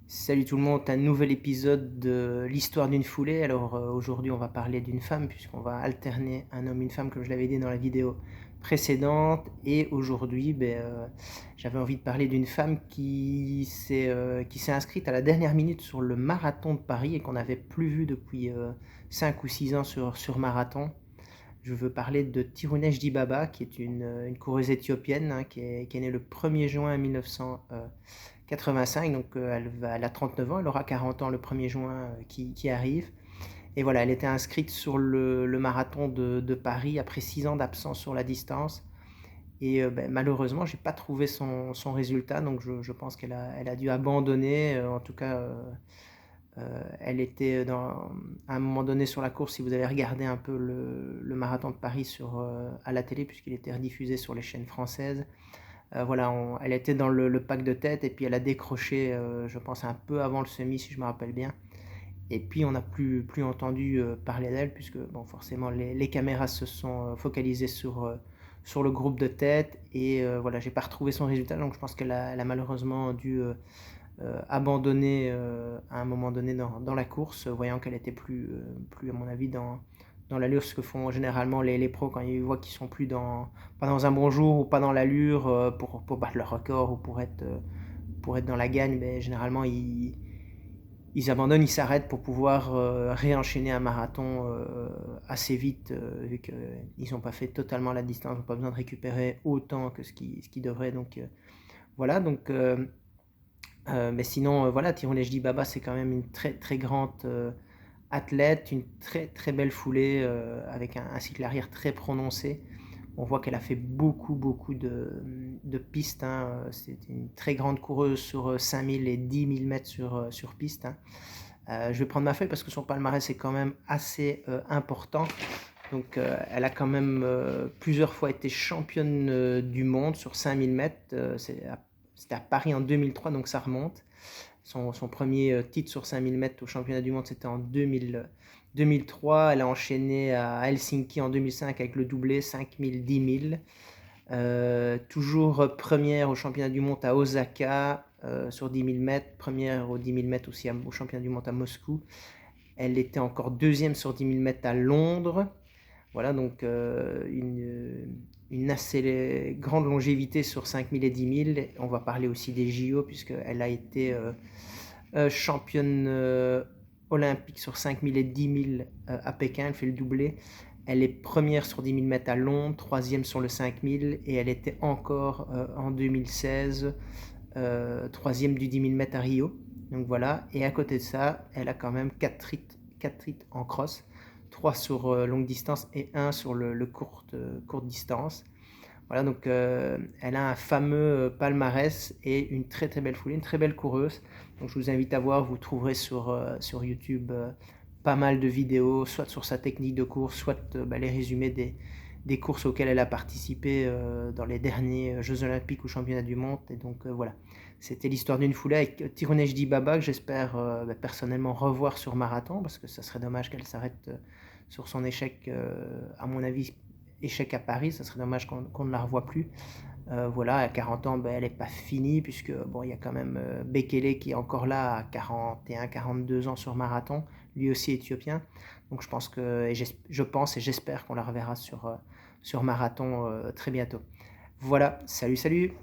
Salut tout le monde, un nouvel épisode de l'histoire d'une foulée. Alors aujourd'hui on va parler d'une femme puisqu'on va alterner un homme et une femme comme je l'avais dit dans la vidéo précédente. Et aujourd'hui j'avais envie de parler d'une femme qui s'est inscrite à la dernière minute sur le marathon de Paris et qu'on n'avait plus vu depuis 5 ou 6 ans sur marathon. Je veux parler de Tirunesh Dibaba, qui est une coureuse éthiopienne, hein, qui est née le 1er juin 1985. Donc elle a 39 ans, elle aura 40 ans le 1er juin qui arrive. Et voilà, elle était inscrite sur le marathon de Paris après 6 ans d'absence sur la distance. Et malheureusement, j'ai pas trouvé son résultat, donc je pense qu'elle a dû abandonner. En tout cas, elle était à un moment donné sur la course, si vous avez regardé un peu le marathon de Paris à la télé, puisqu'il était rediffusé sur les chaînes françaises. Voilà, elle était dans le pack de tête et puis elle a décroché, je pense, un peu avant le semi, si je me rappelle bien. Et puis on n'a plus entendu parler d'elle, puisque bon, forcément les caméras se sont focalisées sur le groupe de tête. Et voilà, j'ai pas retrouvé son résultat, donc je pense qu'elle a malheureusement dû abandonner à un moment donné dans la course, voyant qu'elle était plus à mon avis dans l'allure, ce que font généralement les pros quand ils voient qu'ils sont plus pas dans un bon jour ou pas dans l'allure pour battre leur record ou pour être dans la gagne. Mais généralement ils abandonnent, ils s'arrêtent pour pouvoir réenchaîner un marathon assez vite, vu qu'ils n'ont pas fait totalement la distance, ils n'ont pas besoin de récupérer autant que ce qui devrait. Donc voilà, donc mais sinon, voilà, Tirunesh Dibaba, c'est quand même une très très grande athlète, une très très belle foulée avec un cycle arrière très prononcé. On voit qu'elle a fait beaucoup de pistes, hein. C'est une très grande coureuse sur 5000 et 10 000 mètres sur piste, hein. Je vais prendre ma feuille parce que son palmarès est quand même assez important. Donc, elle a quand même plusieurs fois été championne du monde sur 5000 mètres. C'était à Paris en 2003, donc ça remonte. Son premier titre sur 5000 mètres au championnat du monde, c'était en 2003. Elle a enchaîné à Helsinki en 2005 avec le doublé 5000, 10 000. Toujours première au championnat du monde à Osaka sur 10 000 mètres. Première aux 10 000 mètres aussi au championnat du monde à Moscou. Elle était encore deuxième sur 10 000 mètres à Londres. Voilà, donc une assez grande longévité sur 5000 et 10 000. On va parler aussi des JO, puisqu'elle a été championne olympique sur 5000 et 10 000 à Pékin. Elle fait le doublé. Elle est première sur 10 000 mètres à Londres, troisième sur le 5000, et elle était encore en 2016 troisième du 10 000 mètres à Rio. Donc voilà, et à côté de ça, elle a quand même 4 titres en cross, 3 sur longue distance et 1 sur le courte distance. Voilà, donc elle a un fameux palmarès et une très très belle foulée, une très belle coureuse. Donc je vous invite à voir, vous trouverez sur YouTube pas mal de vidéos, soit sur sa technique de course, soit les résumés des courses auxquelles elle a participé dans les derniers Jeux Olympiques ou Championnats du Monde. Et donc voilà, c'était l'histoire d'une foulée avec Tirunesh Dibaba, que j'espère personnellement revoir sur marathon, parce que ça serait dommage qu'elle s'arrête sur son échec, à mon avis, échec à Paris. Ça serait dommage qu'on ne la revoie plus. Voilà, à 40 ans, elle n'est pas finie, puisque bon, il y a quand même Bekele qui est encore là à 41, 42 ans sur marathon, lui aussi éthiopien. Donc je pense et j'espère qu'on la reverra sur marathon très bientôt. Voilà, salut, salut!